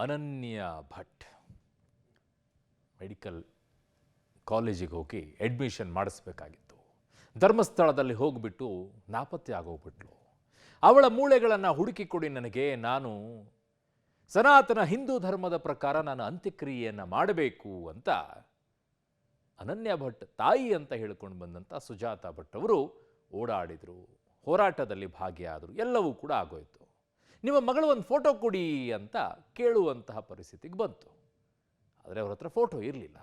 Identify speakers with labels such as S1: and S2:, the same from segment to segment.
S1: ಅನನ್ಯ ಭಟ್ ಮೆಡಿಕಲ್ ಕಾಲೇಜಿಗೆ ಹೋಗಿ ಅಡ್ಮಿಷನ್ ಮಾಡಿಸ್ಬೇಕಾಗಿತ್ತು. ಧರ್ಮಸ್ಥಳದಲ್ಲಿ ಹೋಗಿಬಿಟ್ಟು ನಾಪತ್ತೆ ಆಗೋಗ್ಬಿಟ್ಲು. ಅವಳ ಮೂಳೆಗಳನ್ನು ಹುಡುಕಿ ಕೊಡಿ ನನಗೆ, ನಾನು ಸನಾತನ ಹಿಂದೂ ಧರ್ಮದ ಪ್ರಕಾರ ನಾನು ಅಂತ್ಯಕ್ರಿಯೆಯನ್ನು ಮಾಡಬೇಕು ಅಂತ ಅನನ್ಯ ಭಟ್ ತಾಯಿ ಅಂತ ಹೇಳ್ಕೊಂಡು ಬಂದಂಥ ಸುಜಾತ ಭಟ್ ಅವರು ಓಡಾಡಿದರು, ಹೋರಾಟದಲ್ಲಿ ಭಾಗಿಯಾದರು, ಎಲ್ಲವೂ ಕೂಡ ಆಗೋಯ್ತು. ನಿಮ್ಮ ಮಗಳು ಒಂದು ಫೋಟೋ ಕೊಡಿ ಅಂತ ಕೇಳುವಂತಹ ಪರಿಸ್ಥಿತಿಗೆ ಬಂತು. ಆದರೆ ಅವ್ರ ಹತ್ರ ಫೋಟೋ ಇರಲಿಲ್ಲ.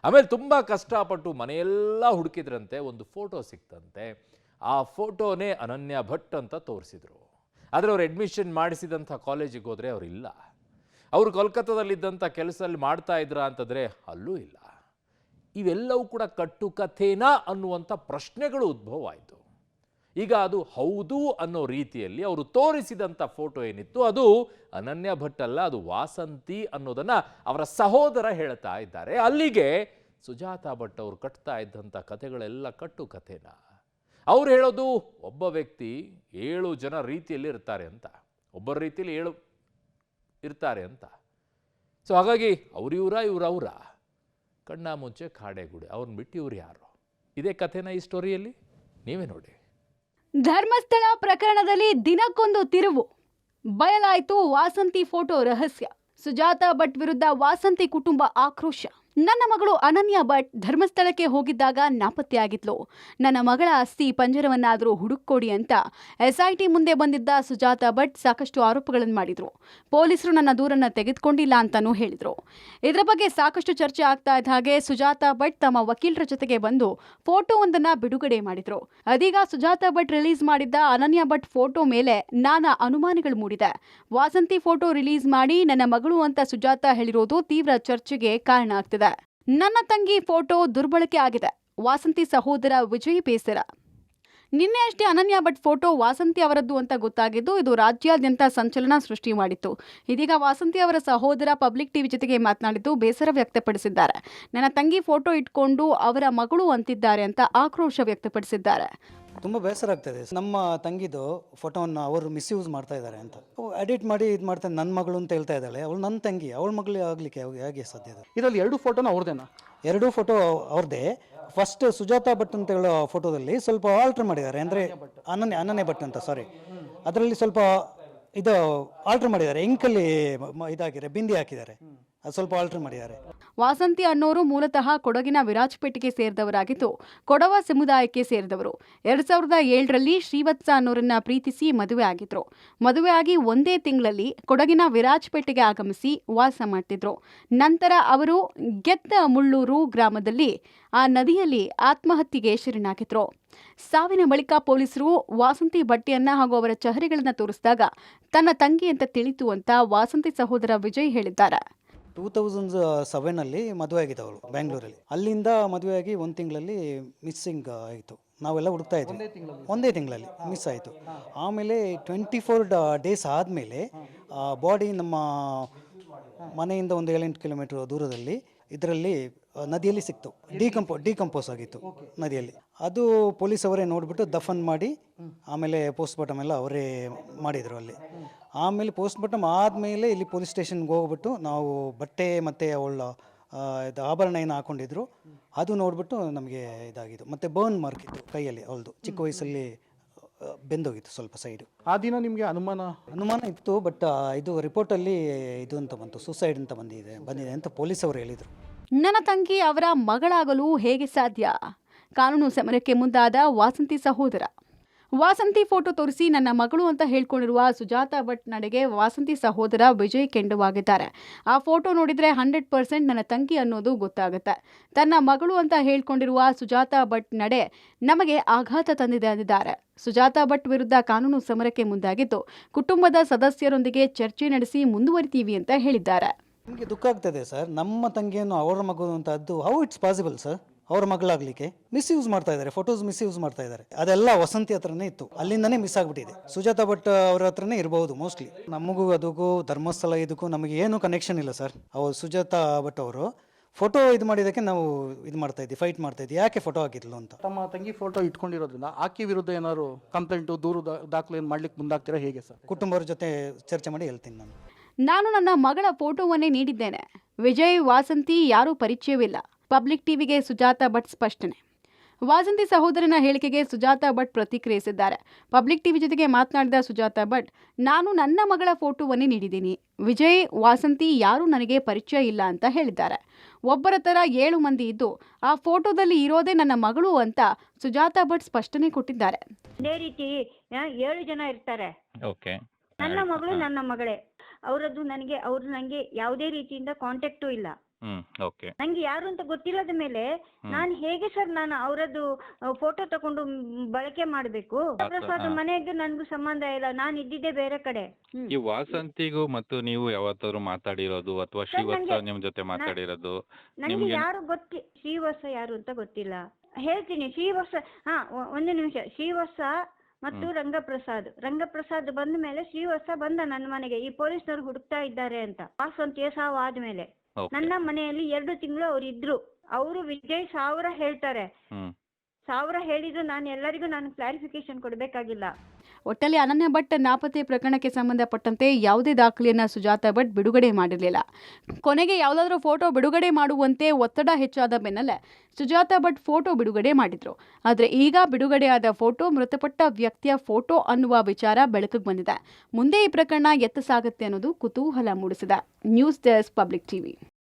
S1: ಆಮೇಲೆ ತುಂಬ ಕಷ್ಟಪಟ್ಟು ಮನೆಯೆಲ್ಲ ಹುಡುಕಿದ್ರಂತೆ, ಒಂದು ಫೋಟೋ ಸಿಕ್ತಂತೆ. ಆ ಫೋಟೋನೇ ಅನನ್ಯ ಭಟ್ ಅಂತ ತೋರಿಸಿದ್ರು. ಆದರೆ ಅವ್ರು ಅಡ್ಮಿಷನ್ ಮಾಡಿಸಿದಂಥ ಕಾಲೇಜಿಗೆ ಹೋದರೆ ಅವರಿಲ್ಲ. ಅವರು ಕೋಲ್ಕತ್ತಾದಲ್ಲಿದ್ದಂಥ ಕೆಲಸದಲ್ಲಿ ಮಾಡ್ತಾ ಇದ್ರ ಅಂತಂದರೆ ಅಲ್ಲೂ ಇಲ್ಲ. ಇವೆಲ್ಲವೂ ಕೂಡ ಕಟ್ಟು ಕಥೆನಾ ಅನ್ನುವಂಥ ಪ್ರಶ್ನೆಗಳು ಉದ್ಭವ ಆಯಿತು. ಈಗ ಅದು ಹೌದು ಅನ್ನೋ ರೀತಿಯಲ್ಲಿ ಅವರು ತೋರಿಸಿದಂಥ ಫೋಟೋ ಏನಿತ್ತು ಅದು ಅನನ್ಯ ಭಟ್ ಅಲ್ಲ, ಅದು ವಾಸಂತಿ ಅನ್ನೋದನ್ನು ಅವರ ಸಹೋದರ ಹೇಳ್ತಾ ಇದ್ದಾರೆ. ಅಲ್ಲಿಗೆ ಸುಜಾತ ಭಟ್ ಅವರು ಕಟ್ತಾ ಇದ್ದಂಥ ಕಥೆಗಳೆಲ್ಲ ಕಟ್ಟು ಕಥೆನಾ? ಅವ್ರು ಹೇಳೋದು ಒಬ್ಬ ವ್ಯಕ್ತಿ 7 ಜನ ರೀತಿಯಲ್ಲಿ ಇರ್ತಾರೆ ಅಂತ, ಒಬ್ಬರ ರೀತಿಯಲ್ಲಿ 7 ಇರ್ತಾರೆ ಅಂತ. ಸೊ ಹಾಗಾಗಿ ಇವರವರ ಕಣ್ಣ ಮುಚ್ಚೆ ಕಾಡೆಗುಡೆ, ಅವ್ರನ್ನ ಬಿಟ್ಟು ಇವ್ರು ಯಾರು? ಇದೇ ಕಥೆನ ಈ ಸ್ಟೋರಿಯಲ್ಲಿ, ನೀವೇ ನೋಡಿ.
S2: ಧರ್ಮಸ್ಥಳ ಪ್ರಕರಣದಲ್ಲಿ ದಿನಕ್ಕೊಂದು ತಿರುವು. ಬಯಲಾಯಿತು ವಾಸಂತಿ ಫೋಟೋ ರಹಸ್ಯ. ಸುಜಾತ ಭಟ್ ವಿರುದ್ಧ ವಾಸಂತಿ ಕುಟುಂಬ ಆಕ್ರೋಶ. ನನ್ನ ಮಗಳು ಅನನ್ಯ ಭಟ್ ಧರ್ಮಸ್ಥಳಕ್ಕೆ ಹೋಗಿದ್ದಾಗ ನಾಪತ್ತೆಯಾಗಿದ್ಲು. ನನ್ನ ಮಗಳ ಅಸ್ಥಿ ಪಂಜರವನ್ನಾದರೂ ಹುಡುಕೊಡಿ ಅಂತ SIT ಮುಂದೆ ಬಂದಿದ್ದ ಸುಜಾತ ಭಟ್ ಸಾಕಷ್ಟು ಆರೋಪಗಳನ್ನು ಮಾಡಿದ್ರು. ಪೊಲೀಸರು ನನ್ನ ದೂರನ್ನು ತೆಗೆದುಕೊಂಡಿಲ್ಲ ಅಂತಾನೂ ಹೇಳಿದ್ರು. ಇದರ ಬಗ್ಗೆ ಸಾಕಷ್ಟು ಚರ್ಚೆ ಆಗ್ತಾ ಇದ್ದ ಹಾಗೆ ಸುಜಾತ ಭಟ್ ತಮ್ಮ ವಕೀಲರ ಜೊತೆಗೆ ಬಂದು ಫೋಟೋವೊಂದನ್ನು ಬಿಡುಗಡೆ ಮಾಡಿದ್ರು. ಅದೀಗ ಸುಜಾತ ಭಟ್ ರಿಲೀಸ್ ಮಾಡಿದ್ದ ಅನನ್ಯ ಭಟ್ ಫೋಟೋ ಮೇಲೆ ನಾನಾ ಅನುಮಾನಗಳು ಮೂಡಿದೆ. ವಾಸಂತಿ ಫೋಟೋ ರಿಲೀಸ್ ಮಾಡಿ ನನ್ನ ಮಗಳು ಅಂತ ಸುಜಾತ ಹೇಳಿರೋದು ತೀವ್ರ ಚರ್ಚೆಗೆ ಕಾರಣ ಆಗ್ತಿದೆ. ನನ್ನ ತಂಗಿ ಫೋಟೋ ದುರ್ಬಳಕೆ ಆಗಿದೆ, ವಾಸಂತಿ ಸಹೋದರ ವಿಜಯ್ ಬೇಸರ. ನಿನ್ನೆ ಅಷ್ಟೇ ಅನನ್ಯ ಭಟ್ ಫೋಟೋ ವಾಸಂತಿ ಅವರದ್ದು ಅಂತ ಗೊತ್ತಾಗಿದ್ದು ಇದು ರಾಜ್ಯಾದ್ಯಂತ ಸಂಚಲನ ಸೃಷ್ಟಿ ಮಾಡಿತ್ತು. ಇದೀಗ ವಾಸಂತಿ ಅವರ ಸಹೋದರ ಪಬ್ಲಿಕ್ ಟಿವಿ ಜೊತೆಗೆ ಮಾತನಾಡಿದ್ದು ಬೇಸರ ವ್ಯಕ್ತಪಡಿಸಿದ್ದಾರೆ. ನನ್ನ ತಂಗಿ ಫೋಟೋ ಇಟ್ಕೊಂಡು ಅವರ ಮಗಳು ಅಂತಿದ್ದಾರೆ ಅಂತ ಆಕ್ರೋಶ ವ್ಯಕ್ತಪಡಿಸಿದ್ದಾರೆ.
S3: ತುಂಬ ಬೇಸರ ಆಗ್ತಾಯಿದೆ. ನಮ್ಮ ತಂಗಿದು ಫೋಟೋವನ್ನು ಅವರು ಮಿಸ್ಯೂಸ್ ಮಾಡ್ತಾ ಇದ್ದಾರೆ ಅಂತ ಎಡಿಟ್ ಮಾಡಿ ಇದು ಮಾಡ್ತಾರೆ. ನನ್ನ ಮಗಳು ಅಂತ ಹೇಳ್ತಾ ಇದ್ದಾಳೆ, ಅವಳು ನನ್ನ ತಂಗಿ, ಅವಳ ಮಗಳು ಆಗಲಿಕ್ಕೆ ಹೇಗೆ ಸಾಧ್ಯ ಇದೆ?
S4: ಇದರಲ್ಲಿ 2 ಫೋಟೋನ ಅವ್ರದ್ದೇನಾ?
S3: 2 ಫೋಟೋ ಅವ್ರದ್ದೇ. ಫಸ್ಟ್ ಸುಜಾತ ಭಟ್ ಅಂತ ಹೇಳೋ ಫೋಟೋದಲ್ಲಿ ಸ್ವಲ್ಪ ಆಲ್ಟ್ರ್ ಮಾಡಿದ್ದಾರೆ, ಅಂದರೆ ಅನನ್ಯ ಭಟ್ ಅಂತ, ಸಾರಿ, ಅದರಲ್ಲಿ ಸ್ವಲ್ಪ ಇದು ಆಲ್ಟ್ರ್ ಮಾಡಿದ್ದಾರೆ, ಇಂಕಲ್ಲಿ ಇದಾಗಿದೆ, ಬಿಂದಿ ಹಾಕಿದ್ದಾರೆ, ಅದು ಸ್ವಲ್ಪ ಆಲ್ಟ್ರ್ ಮಾಡಿದ್ದಾರೆ.
S2: ವಾಸಂತಿ ಅನ್ನೋರು ಮೂಲತಃ ಕೊಡಗಿನ ವಿರಾಜಪೇಟೆಗೆ ಸೇರಿದವರಾಗಿದ್ದು ಕೊಡವ ಸಮುದಾಯಕ್ಕೆ ಸೇರಿದವರು. 2007ರಲ್ಲಿ ಶ್ರೀವತ್ಸ ಅನ್ನೋರನ್ನ ಪ್ರೀತಿಸಿ ಮದುವೆ ಆಗಿದ್ರು. ಮದುವೆಯಾಗಿ ಒಂದೇ ತಿಂಗಳಲ್ಲಿ ಕೊಡಗಿನ ವಿರಾಜಪೇಟೆಗೆ ಆಗಮಿಸಿ ವಾಸ ಮಾಡ್ತಿದ್ರು. ನಂತರ ಅವರು ಗೆದ್ದ ಮುಳ್ಳೂರು ಗ್ರಾಮದಲ್ಲಿ ಆ ನದಿಯಲ್ಲಿ ಆತ್ಮಹತ್ಯೆಗೆ ಶರಣಾಗಿದ್ರು. ಸಾವಿನ ಬಳಿಕ ಪೊಲೀಸರು ವಾಸಂತಿ ಭಟ್ಟಿಯನ್ನ ಹಾಗೂ ಅವರ ಚಹರೆಗಳನ್ನ ತೋರಿಸಿದಾಗ ತನ್ನ ತಂಗಿ ಅಂತ ತಿಳಿತು ಅಂತ ವಾಸಂತಿ ಸಹೋದರ ವಿಜಯ್ ಹೇಳಿದ್ದಾರೆ.
S3: 2007ನಲ್ಲಿ ಮದುವೆ ಆಗಿದೆ ಅವಳು ಬ್ಯಾಂಗ್ಳೂರಲ್ಲಿ. ಅಲ್ಲಿಂದ ಮದುವೆಯಾಗಿ 1 ತಿಂಗಳಲ್ಲಿ ಮಿಸ್ಸಿಂಗ್ ಆಯಿತು. ನಾವೆಲ್ಲ ಹುಡುಕ್ತಾ ಇದ್ವಿ, ಒಂದೇ ತಿಂಗಳಲ್ಲಿ ಮಿಸ್ ಆಯಿತು. ಆಮೇಲೆ 24 ಡೇಸ್ ಆದಮೇಲೆ ಬಾಡಿ ನಮ್ಮ ಮನೆಯಿಂದ ಒಂದು 7-8 ಕಿಲೋಮೀಟರ್ ದೂರದಲ್ಲಿ ಇದರಲ್ಲಿ ನದಿಯಲ್ಲಿ ಸಿಕ್ತು. ಡಿಕಂಪೋಸ್ ಆಗಿತ್ತು ನದಿಯಲ್ಲಿ. ಅದು ಪೊಲೀಸ್ ಅವರೇ ನೋಡಿಬಿಟ್ಟು ದಫನ್ ಮಾಡಿ ಆಮೇಲೆ ಪೋಸ್ಟ್ಮಾರ್ಟಮ್ ಎಲ್ಲ ಅವರೇ ಮಾಡಿದರು ಅಲ್ಲಿ. ಆಮೇಲೆ ಪೋಸ್ಟ್ಮಾರ್ಟಮ್ ಆದಮೇಲೆ ಇಲ್ಲಿ ಪೊಲೀಸ್ ಸ್ಟೇಷನ್ಗೆ ಹೋಗ್ಬಿಟ್ಟು ನಾವು ಬಟ್ಟೆ ಮತ್ತು ಅವಳ ಇದು ಆಭರಣ ಏನು ಹಾಕ್ಕೊಂಡಿದ್ರು ಅದು ನೋಡಿಬಿಟ್ಟು ನಮಗೆ ಇದಾಗಿತ್ತು. ಮತ್ತು ಬರ್ನ್ ಮಾರ್ಕ್ ಇತ್ತು ಕೈಯಲ್ಲಿ, ಅವಳದು ಚಿಕ್ಕ ವಯಸ್ಸಲ್ಲಿ ಬೆಂದೋಗಿತ್ತು ಸ್ವಲ್ಪ ಸೈಡು.
S4: ಆ ದಿನ ನಿಮಗೆ ಅನುಮಾನ
S3: ಇತ್ತು, ಬಟ್ ಇದು ರಿಪೋರ್ಟಲ್ಲಿ ಇದು ಅಂತ ಬಂತು, ಸೂಸೈಡ್ ಅಂತ ಬಂದಿದೆ ಅಂತ ಪೊಲೀಸ್ ಅವರು ಹೇಳಿದರು.
S2: ನನ್ನ ತಂಗಿ ಅವರ ಮಗಳಾಗಲು ಹೇಗೆ ಸಾಧ್ಯ? ಕಾನೂನು ಸಮರಕ್ಕೆ ಮುಂದಾದ ವಾಸಂತಿ ಸಹೋದರ. ವಾಸಂತಿ ಫೋಟೋ ತೋರಿಸಿ ನನ್ನ ಮಗಳು ಅಂತ ಹೇಳ್ಕೊಂಡಿರುವ ಸುಜಾತ ಭಟ್ ನಡೆಗೆ ವಾಸಂತಿ ಸಹೋದರ ವಿಜಯ್ ಕೆಂಡವಾಗಿದ್ದಾರೆ. ಆ ಫೋಟೋ ನೋಡಿದರೆ 100% ನನ್ನ ತಂಗಿ ಅನ್ನೋದು ಗೊತ್ತಾಗುತ್ತೆ. ತನ್ನ ಮಗಳು ಅಂತ ಹೇಳ್ಕೊಂಡಿರುವ ಸುಜಾತ ಭಟ್ ನಡೆ ನಮಗೆ ಆಘಾತ ತಂದಿದೆ ಅಂದಿದ್ದಾರೆ. ಸುಜಾತ ಭಟ್ ವಿರುದ್ಧ ಕಾನೂನು ಸಮರಕ್ಕೆ ಮುಂದಾಗಿದ್ದು ಕುಟುಂಬದ ಸದಸ್ಯರೊಂದಿಗೆ ಚರ್ಚೆ ನಡೆಸಿ ಮುಂದುವರಿತೀವಿ ಅಂತ ಹೇಳಿದ್ದಾರೆ.
S3: ನಮಗೆ ದುಃಖ ಆಗ್ತದೆ ಸರ್, ನಮ್ಮ ತಂಗಿಯನ್ನು ಅವರ ಮಗಳು ಅಂತ, ಅದು ಹೌ ಇಟ್ಸ್ ಪಾಸಿಬಲ್ ಸರ್? ಅವ್ರ ಮಗಳಾಗಲಿಕ್ಕೆ ಮಿಸ್ಯೂಸ್ ಮಾಡ್ತಾ ಇದ್ದಾರೆ, ಫೋಟೋಸ್ ಮಿಸ್ಯೂಸ್ ಮಾಡ್ತಾ ಇದ್ದಾರೆ. ಅದೆಲ್ಲ ವಸಂತಿ ಹತ್ರನೇ ಇತ್ತು, ಅಲ್ಲಿಂದನೇ ಮಿಸ್ ಆಗಿಬಿಟ್ಟಿದೆ. ಸುಜಾತ ಭಟ್ ಅವ್ರ ಹತ್ರನೇ ಇರಬಹುದು ಮೋಸ್ಟ್ಲಿ. ನಮಗೂ ಅದಕ್ಕೂ ಧರ್ಮಸ್ಥಳ ಇದಕ್ಕೂ ನಮಗೆ ಏನು ಕನೆಕ್ಷನ್ ಇಲ್ಲ ಸರ್. ಅವ್ರು ಸುಜಾತ ಭಟ್ ಅವರು ಫೋಟೋ ಇದು ಮಾಡಿದ್ದಕ್ಕೆ ನಾವು ಇದು ಮಾಡ್ತಾ ಇದ್ವಿ, ಫೈಟ್ ಮಾಡ್ತಾ ಇದ್ವಿ, ಯಾಕೆ ಫೋಟೋ ಹಾಕಿದ್ಲು ಅಂತ.
S4: ತಮ್ಮ ತಂಗಿ ಫೋಟೋ ಇಟ್ಕೊಂಡಿರೋದ್ರಿಂದ ಆಕೆ ವಿರುದ್ಧ ಏನಾದ್ರು ಕಂಪ್ಲೇಂಟು ದೂರು ದಾಖಲೆ ಏನು ಮಾಡ್ಲಿಕ್ಕೆ ಮುಂದಾಗ್ತೀರಾ ಹೇಗೆ ಸರ್?
S3: ಕುಟುಂಬವ್ರ ಜೊತೆ ಚರ್ಚೆ ಮಾಡಿ ಹೇಳ್ತೀನಿ ನಾನು.
S2: ನಾನು ನನ್ನ ಮಗಳ ಫೋಟೋವನ್ನೇ ನೀಡಿದ್ದೇನೆ. ವಿಜಯ್ ವಾಸಂತಿ ಯಾರೂ ಪರಿಚಯವಿಲ್ಲ. ಪಬ್ಲಿಕ್ ಟಿವಿಗೆ ಸುಜಾತಾ ಭಟ್ ಸ್ಪಷ್ಟನೆ. ವಾಸಂತಿ ಸಹೋದರನ ಹೇಳಿಕೆಗೆ ಸುಜಾತಾ ಭಟ್ ಪ್ರತಿಕ್ರಿಯಿಸಿದ್ದಾರೆ. ಪಬ್ಲಿಕ್ ಟಿವಿ ಜೊತೆಗೆ ಮಾತನಾಡಿದ ಸುಜಾತಾ ಭಟ್, ನಾನು ನನ್ನ ಮಗಳ ಫೋಟೋವನ್ನೇ ನೀಡಿದ್ದೀನಿ. ವಿಜಯ್ ವಾಸಂತಿ ಯಾರೂ ನನಗೆ ಪರಿಚಯ ಇಲ್ಲ ಅಂತ ಹೇಳಿದ್ದಾರೆ. ಒಬ್ಬರ ಥರ 7 ಮಂದಿ ಇದ್ದು ಆ ಫೋಟೋದಲ್ಲಿ ಇರೋದೇ ನನ್ನ ಮಗಳು ಅಂತ ಸುಜಾತಾ ಭಟ್ ಸ್ಪಷ್ಟನೆ ಕೊಟ್ಟಿದ್ದಾರೆ.
S5: ಅದೇ ರೀತಿ 7 ಜನ ಇರ್ತಾರೆ.
S6: ಓಕೆ.
S5: ನನ್ನ ಮಗಳು ನನ್ನ ಮಗಳೇ. ಅವ್ರು ನನಗೆ ಯಾವುದೇ ರೀತಿಯಿಂದ ಕಾಂಟ್ಯಾಕ್ಟು ಇಲ್ಲ.
S6: ಓಕೆ.
S5: ನಂಗೆ ಯಾರು ಅಂತ ಗೊತ್ತಿಲ್ಲದ ಮೇಲೆ ನಾನು ಹೇಗೆ ಸರ್ ನಾನು ಅವರದ್ದು ಫೋಟೋ ತಗೊಂಡು ಬಳಕೆ ಮಾಡಬೇಕು? ಪ್ರಸಾದ್ ಮನೆಗೂ ನನ್ಗೂ ಸಂಬಂಧ ಇಲ್ಲ. ನಾನು ಇದ್ದಿದ್ದೆ ಬೇರೆ ಕಡೆ.
S6: ಈ ವಾಸಂತಿಗೂ ಮತ್ತು ನೀವು ಯಾವತ್ತಾದ್ರೂ ಮಾತಾಡಿರೋದು ಅಥವಾ ಶ್ರೀವತ್ಸ ನಿಮ್ ಜೊತೆ ಮಾತಾಡಿರೋದು?
S5: ನನಗೆ ಯಾರು ಶ್ರೀವತ್ಸ ಯಾರು ಅಂತ ಗೊತ್ತಿಲ್ಲ. ಹೇಳ್ತೀನಿ. ಶ್ರೀವತ್ಸ ಒಂದು ನಿಮಿಷ. ಶ್ರೀವತ್ಸ ಮತ್ತು ರಂಗಪ್ರಸಾದ್ ಬಂದ ಮೇಲೆ ಶ್ರೀವತ್ಸ ಬಂದ ನನ್ನ ಮನೆಗೆ. ಈ ಪೊಲೀಸ್ನವ್ರು ಹುಡುಕ್ತಾ ಇದ್ದಾರೆ ಅಂತ. ವಾಸಂತಿಯ ಸಾವು ಆದ್ಮೇಲೆ ನನ್ನ ಮನೆಯಲ್ಲಿ 2 ತಿಂಗಳು ಅವ್ರು ಇದ್ರು. ಅವರು ವಿಜಯ್ 1000 ಹೇಳ್ತಾರೆ. 1000 ಹೇಳಿದ್ರು ನಾನು ಕ್ಲಾರಿಫಿಕೇಶನ್ ಕೊಡ್ಬೇಕಾಗಿಲ್ಲ.
S2: ಒಟ್ಟಲ್ಲಿ ಅನನ್ಯ ಭಟ್ ನಾಪತ್ತೆ ಪ್ರಕರಣಕ್ಕೆ ಸಂಬಂಧಪಟ್ಟಂತೆ ಯಾವುದೇ ದಾಖಲೆಯನ್ನು ಸುಜಾತಾ ಭಟ್ ಬಿಡುಗಡೆ ಮಾಡಿರಲಿಲ್ಲ. ಕೊನೆಗೆ ಯಾವುದಾದ್ರೂ ಫೋಟೋ ಬಿಡುಗಡೆ ಮಾಡುವಂತೆ ಒತ್ತಡ ಹೆಚ್ಚಾದ ಬೆನ್ನಲ್ಲೇ ಸುಜಾತಾ ಭಟ್ ಫೋಟೋ ಬಿಡುಗಡೆ ಮಾಡಿದ್ರು. ಆದರೆ ಈಗ ಬಿಡುಗಡೆಯಾದ ಫೋಟೋ ಮೃತಪಟ್ಟ ವ್ಯಕ್ತಿಯ ಫೋಟೋ ಅನ್ನುವ ವಿಚಾರ ಬೆಳಕಿಗೆ ಬಂದಿದೆ. ಮುಂದೆ ಈ ಪ್ರಕರಣ ಎತ್ತ ಸಾಗುತ್ತೆ ಅನ್ನೋದು ಕುತೂಹಲ ಮೂಡಿಸಿದೆ. News desk, public TV.